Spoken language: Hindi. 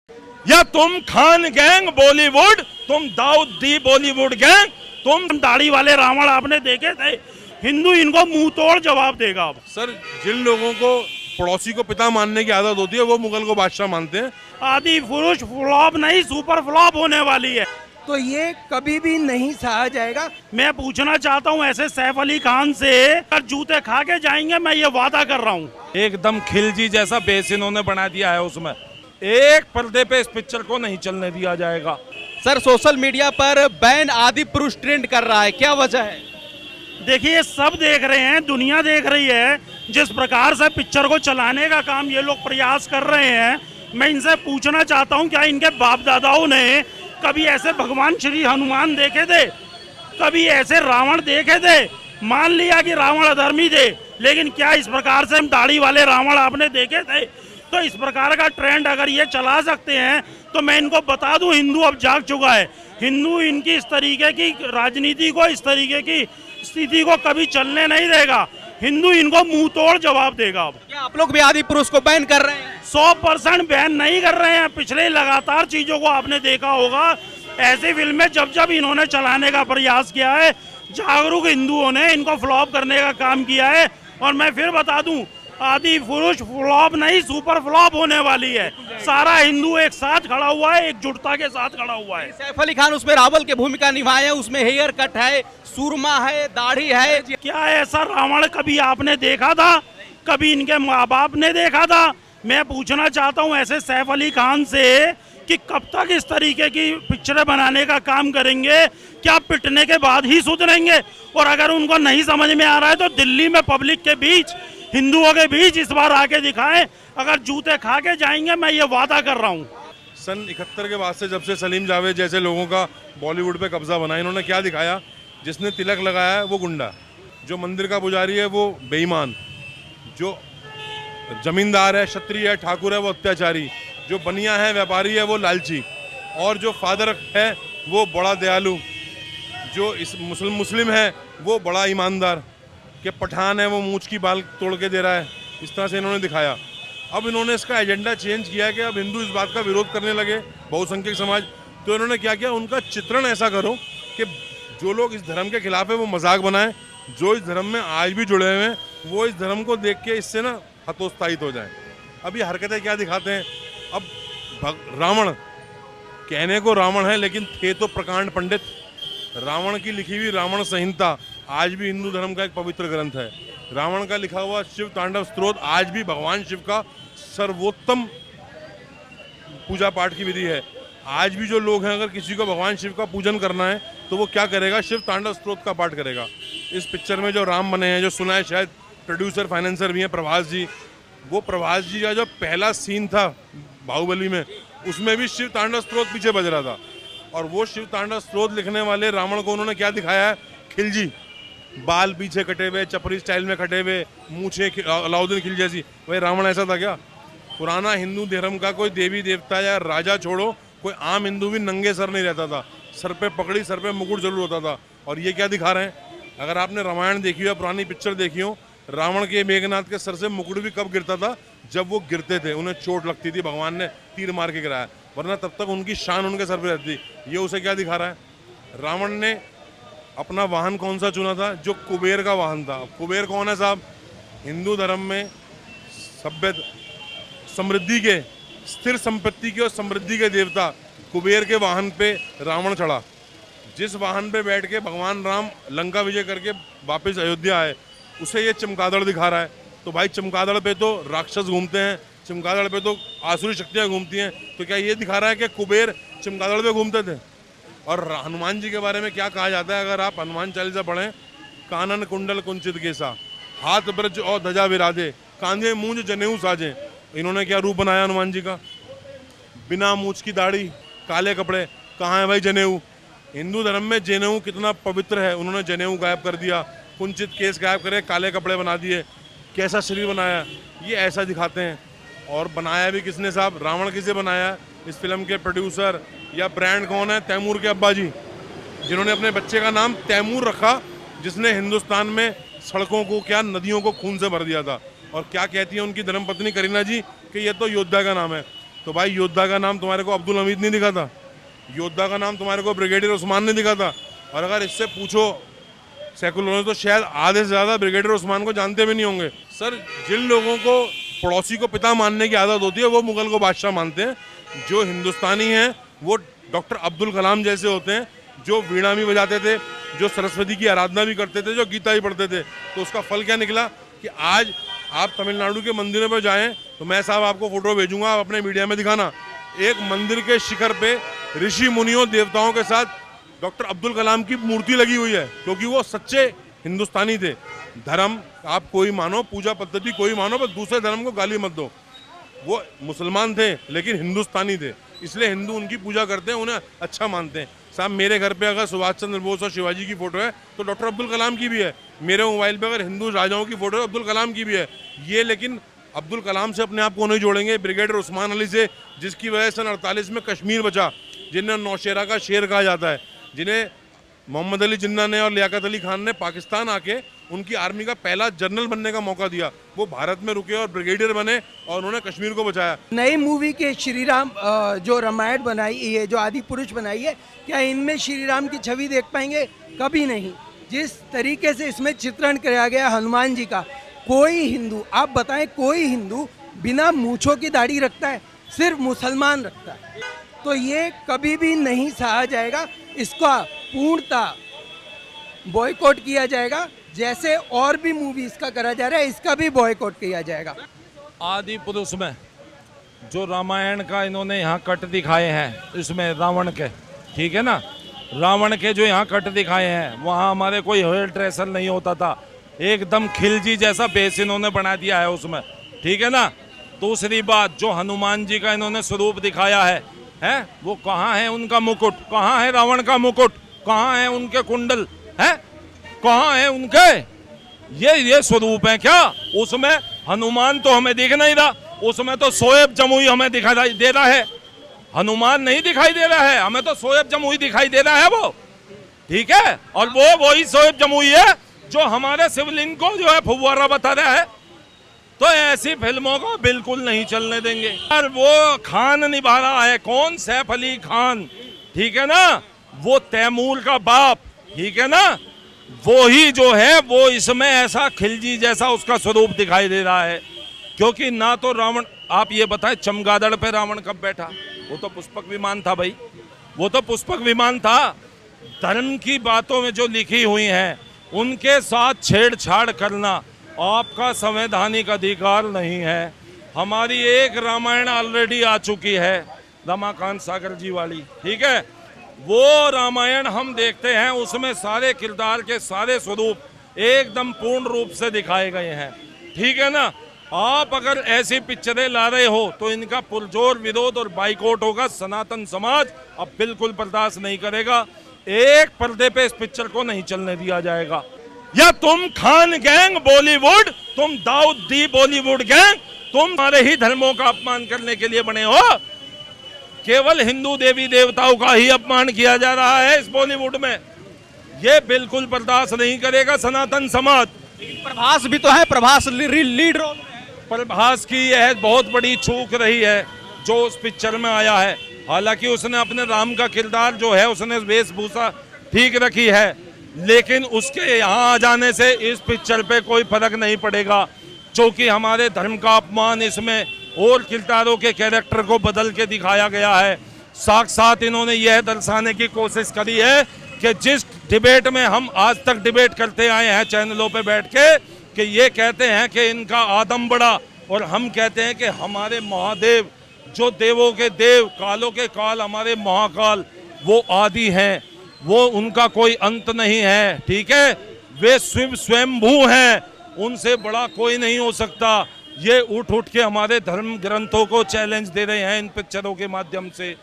या तुम खान गैंग बॉलीवुड, तुम दाऊद दी बॉलीवुड गैंग, तुम दाढ़ी वाले रावण आपने देखे थे। हिंदू इनको मुंह तोड़ जवाब देगा अब। सर, जिन लोगों को पड़ोसी को पिता मानने की आदत होती है वो मुगल को बादशाह मानते हैं। आदि पुरुष फ्लॉप नहीं सुपर फ्लॉप होने वाली है। तो ये कभी भी नहीं सहा जाएगा। मैं पूछना चाहता हूँ ऐसे सैफ अली खान से, अगर जूते खा के जाएंगे, मैं ये वादा कर रहा हूँ। एकदम खिलजी जैसा बेस इन्होंने बना दिया है, उसमें एक पर्दे पे इस पिक्चर को नहीं चलने दिया जाएगा। सर, सोशल मीडिया पर बैन आदि पुरुष ट्रेंड कर रहा है, क्या वजह है? देखिए, सब देख रहे हैं, दुनिया देख रही है जिस प्रकार से पिक्चर को चलाने का काम ये लोग प्रयास कर रहे हैं। मैं इनसे पूछना चाहता हूँ, क्या इनके बाप दादाओं ने कभी ऐसे भगवान श्री हनुमान देखे थे? कभी ऐसे रावण देखे थे? मान लिया कि रावण अधर्मी थे, लेकिन क्या इस प्रकार से हम दाढ़ी वाले रावण आपने देखे थे? तो इस प्रकार का ट्रेंड अगर ये चला सकते हैं तो मैं इनको बता दूं, हिंदू अब जाग चुका है। हिंदू इनकी इस तरीके की राजनीति को, इस तरीके की स्थिति को कभी चलने नहीं देगा। हिंदू इनको मुंह तोड़ जवाब देगा। अब क्या आप लोग भी आदि पुरुष को बैन कर रहे हैं? 100% बैन नहीं कर रहे हैं। पिछले लगातार चीजों को आपने देखा होगा, ऐसी फिल्में जब जब इन्होंने चलाने का प्रयास किया है, जागरूक हिंदुओं ने इनको फ्लॉप करने का काम किया है। और मैं फिर बता दूं, आदि पुरुष फ्लॉप नहीं सुपर फ्लॉप होने वाली है। सारा हिंदू एक साथ खड़ा हुआ है, एकजुटता के साथ खड़ा हुआ है। सैफ अली खान उसमें रावल की भूमिका निभाए हैं, उसमें हेयर कट है, सुरमा है, दाढ़ी है। क्या ऐसा रावण कभी आपने देखा था? कभी इनके माँ बाप ने देखा था? मैं पूछना चाहता हूँ ऐसे सैफ अली खान से कि कब तक इस तरीके की पिक्चरें बनाने का काम करेंगे? क्या पिटने के बाद ही सुधरेंगे? और अगर उनको नहीं समझ में आ रहा है तो दिल्ली में पब्लिक के बीच, हिंदुओं के बीच इस बार आके दिखाएं। अगर जूते खा के जाएंगे, मैं ये वादा कर रहा हूँ। सन 71 के बाद से जब से सलीम जावेद जैसे लोगों का बॉलीवुड पे कब्जा बना, इन्होंने क्या दिखाया? जिसने तिलक लगाया है वो गुंडा, जो मंदिर का पुजारी है वो बेईमान, जो जमींदार है, क्षत्रिय है, ठाकुर है वो अत्याचारी, जो बनिया है, व्यापारी है वो लालची, और जो फादर है वो बड़ा दयालु, जो इस मुस्लिम है वो बड़ा ईमानदार, कि पठान है वो मूंछ की बाल तोड़ के दे रहा है। इस तरह से इन्होंने दिखाया। अब इन्होंने इसका एजेंडा चेंज किया कि अब हिंदू इस बात का विरोध करने लगे, बहुसंख्यक समाज। तो इन्होंने क्या किया, उनका चित्रण ऐसा करो कि जो लोग इस धर्म के खिलाफ है वो मजाक बनाएं, जो इस धर्म में आज भी जुड़े हुए हैं वो इस धर्म को देख के इससे ना हतोत्साहित हो जाएं। अब ये हरकतें क्या दिखाते हैं? अब रावण, कहने को रावण है लेकिन थे तो प्रकांड पंडित। रावण की लिखी हुई रावण संहिता आज भी हिंदू धर्म का एक पवित्र ग्रंथ है। रावण का लिखा हुआ शिव तांडव स्तोत्र आज भी भगवान शिव का सर्वोत्तम पूजा पाठ की विधि है। आज भी जो लोग हैं, अगर किसी को भगवान शिव का पूजन करना है तो वो क्या करेगा? शिव तांडव स्तोत्र का पाठ करेगा। इस पिक्चर में जो राम बने हैं, जो सुना है शायद प्रोड्यूसर फाइनेंसर भी हैं प्रभास जी, वो प्रभास जी का जो पहला सीन था बाहुबली में, उसमें भी शिव तांडव स्तोत्र पीछे बज रहा था। और वो शिव तांडव स्तोत्र लिखने वाले रावण को उन्होंने क्या दिखाया है? खिलजी, बाल पीछे कटे हुए, चपरी स्टाइल में कटे हुए, मूछे अलाउद्दीन खिल जैसी। भाई रावण ऐसा था क्या? पुराना हिंदू धर्म का कोई देवी देवता या राजा छोड़ो, कोई आम हिंदू भी नंगे सर नहीं रहता था, सर पे पगड़ी, सर पे मुकुट जरूर होता था। और ये क्या दिखा रहे हैं? अगर आपने रामायण देखी हो या पुरानी पिक्चर देखी हो, रावण के मेघनाथ के सर से मुकुट भी कब गिरता था? जब वो गिरते थे, उन्हें चोट लगती थी, भगवान ने तीर मार के गिराया, वरना तब तक उनकी शान उनके सर पे रहती। ये उसे क्या दिखा रहा है? रावण ने अपना वाहन कौन सा चुना था? जो कुबेर का वाहन था। कुबेर कौन है साहब? हिंदू धर्म में सभ्य समृद्धि के, स्थिर संपत्ति के और समृद्धि के देवता कुबेर के वाहन पे रावण चढ़ा। जिस वाहन पे बैठ के भगवान राम लंका विजय करके वापस अयोध्या आए, उसे ये चमगादड़ दिखा रहा है। तो भाई चमगादड़ पे तो राक्षस घूमते हैं, चमगादड़ पे तो आसुरी शक्तियाँ घूमती हैं, तो क्या ये दिखा रहा है कि कुबेर चमगादड़ पे घूमते थे? और हनुमान जी के बारे में क्या कहा जाता है? अगर आप हनुमान चालीसा पढ़ें, कानन कुंडल कुंचित केसा, हाथ ब्रज और ध्वजा विराजे, कांधे मूंज जनेऊ साजे। इन्होंने क्या रूप बनाया हनुमान जी का? बिना मूंछ की दाढ़ी, काले कपड़े। कहाँ है भाई जनेऊ? हिंदू धर्म में जनेऊ कितना पवित्र है, उन्होंने जनेऊ गायब कर दिया, कुंचित केस गायब करे, काले कपड़े बना दिए। कैसा शरीर बनाया? ये ऐसा दिखाते हैं। और बनाया भी किसने साहब? रावण किसे बनाया? इस फिल्म के प्रोड्यूसर या ब्रांड कौन है? तैमूर के अब्बा जी, जिन्होंने अपने बच्चे का नाम तैमूर रखा, जिसने हिंदुस्तान में सड़कों को, क्या नदियों को खून से भर दिया था। और क्या कहती है उनकी धर्मपत्नी करीना जी कि ये तो योद्धा का नाम है। तो भाई योद्धा का नाम तुम्हारे को अब्दुल हमीद नहीं दिखा था, योद्धा का नाम तुम्हारे को ब्रिगेडियर उस्मान ने दिखा था। और अगर इससे पूछो सेकुलर तो शायद आधे से ज़्यादा ब्रिगेडियर उस्मान को जानते भी नहीं होंगे। सर, जिन लोगों को पड़ोसी को पिता मानने की आदत होती है वो मुगल को बादशाह मानते हैं। जो हिंदुस्तानी हैं वो डॉक्टर अब्दुल कलाम जैसे होते हैं, जो वीणा भी बजाते थे, जो सरस्वती की आराधना भी करते थे, जो गीता भी पढ़ते थे। तो उसका फल क्या निकला कि आज आप तमिलनाडु के मंदिरों पर जाएं तो मैं साहब आपको फोटो भेजूंगा, आप अपने मीडिया में दिखाना। एक मंदिर के शिखर पे ऋषि मुनियों देवताओं के साथ डॉक्टर अब्दुल कलाम की मूर्ति लगी हुई है, क्योंकि वो सच्चे हिंदुस्तानी थे। धर्म आप कोई मानो, पूजा पद्धति कोई मानो, पर दूसरे धर्म को गाली मत दो। वो मुसलमान थे लेकिन हिंदुस्तानी थे, इसलिए हिंदू उनकी पूजा करते हैं, उन्हें अच्छा मानते हैं। साहब, मेरे घर पे अगर सुभाष चंद्र बोस और शिवाजी की फोटो है तो डॉक्टर अब्दुल कलाम की भी है। मेरे मोबाइल पे अगर हिंदू राजाओं की फोटो है अब्दुल कलाम की भी है। ये लेकिन अब्दुल कलाम से अपने आप को नहीं जोड़ेंगे, ब्रिगेडियर उस्मान अली से, जिसकी वजह से 48 में कश्मीर बचा, जिन्हें नौशेरा का शेर कहा जाता है, जिन्हें मोहम्मद अली जिन्ना ने और लियाकत अली खान ने पाकिस्तान आके उनकी आर्मी का पहला जनरल बनने का मौका दिया। वो भारत में रुके और ब्रिगेडियर बने और उन्होंने कश्मीर को बचाया। नई मूवी के श्री राम जो रामायण बनाई है, जो आदि पुरुष बनाई है, क्या इनमें श्री राम की छवि देख पाएंगे? कभी नहीं। जिस तरीके से इसमें चित्रण किया गया हनुमान जी का, कोई हिंदू, आप बताएं, कोई हिंदू बिना मूंछों की दाढ़ी रखता है? सिर्फ मुसलमान रखता है। तो ये कभी भी नहीं सहा जाएगा, इसका पूर्णतः बॉयकॉट किया जाएगा। जैसे और भी मूवीज का करा जा रहा है, इसका भी बॉयकॉट किया जाएगा। आदि पुरुष में जो रामायण का इन्होंने यहाँ कट दिखाए हैं, इसमें रावण के, ठीक है ना, रावण के जो यहाँ कट दिखाए हैं, वहाँ हमारे कोई हेयर ड्रेसर नहीं होता था, एकदम खिलजी जैसा बेस इन्होंने बना दिया है उसमें, ठीक है ना। दूसरी बात, जो हनुमान जी का इन्होंने स्वरूप दिखाया है वो कहाँ है उनका मुकुट? कहाँ है रावण का मुकुट? कहाँ है उनके कुंडल? हैं कहाँ है उनके? ये स्वरूप है क्या? उसमें हनुमान तो हमें दिख नहीं रहा, उसमें तो शोएब जमुई हमें दिखाई दे रहा है, हनुमान नहीं दिखाई दे रहा है, हमें तो शोएब जमुई दिखाई दे रहा है वो, ठीक है। और वो वही शोएब जमुई है जो हमारे शिवलिंग को जो है फुव्वारा बता रहा है। तो ऐसी फिल्मों को बिल्कुल नहीं चलने देंगे। और वो खान निभा रहा है, कौन? सैफ अली खान, ठीक है ना, वो तैमूर का बाप, ठीक है ना, वो ही जो है वो इसमें ऐसा खिलजी जैसा उसका स्वरूप दिखाई दे रहा है। क्योंकि ना तो रावण, आप ये बताएं चमगादड़ पे रावण कब बैठा? वो तो पुष्पक विमान था भाई, वो तो पुष्पक विमान था। धर्म की बातों में जो लिखी हुई हैं उनके साथ छेड़छाड़ करना आपका संवैधानिक अधिकार नहीं है। हमारी एक रामायण ऑलरेडी आ चुकी है, रमाकांत सागर जी वाली, ठीक है। वो रामायण हम देखते हैं, उसमें सारे किरदार के सारे स्वरूप एकदम पूर्ण रूप से दिखाए गए हैं, ठीक है ना। आप अगर ऐसी पिक्चरें ला रहे हो तो इनका पुरजोर विरोध और बाइकआउट होगा। सनातन समाज अब बिल्कुल बर्दाश्त नहीं करेगा। एक पर्दे पे इस पिक्चर को नहीं चलने दिया जाएगा। या तुम खान गैंग बॉलीवुड, तुम दाऊद दी बॉलीवुड गैंग, तुम हमारे ही धर्मों का अपमान करने के लिए बने हो। केवल हिंदू देवी देवताओं का ही अपमान किया जा रहा है इस बॉलीवुड में। ये बिल्कुल बर्दाश्त नहीं करेगा सनातन समाज। प्रभास भी तो है, प्रभास लीड रोल। प्रभास की यह बहुत बड़ी चूक रही है जो उस पिक्चर में आया है। हालांकि उसने अपने राम का किरदार जो है उसने वेशभूषा ठीक रखी है, लेकिन उसके यहाँ आ जाने से इस पिक्चर पे कोई फर्क नहीं पड़ेगा, क्योंकि हमारे धर्म का अपमान इसमें और किरदारों के कैरेक्टर को बदल के दिखाया गया है। साथ इन्होंने यह दर्शाने की कोशिश करी है कि जिस डिबेट में हम आज तक डिबेट करते आए हैं चैनलों पे बैठ के, कि ये कहते हैं कि इनका आदम बड़ा, और हम कहते हैं कि हमारे महादेव जो देवों के देव, कालों के काल, हमारे महाकाल, वो आदि हैं, वो उनका कोई अंत नहीं है, ठीक है। वे शिव स्वयंभू हैं, उनसे बड़ा कोई नहीं हो सकता। ये उठ के हमारे धर्म ग्रंथों को चैलेंज दे रहे हैं इन पिक्चरों के माध्यम से।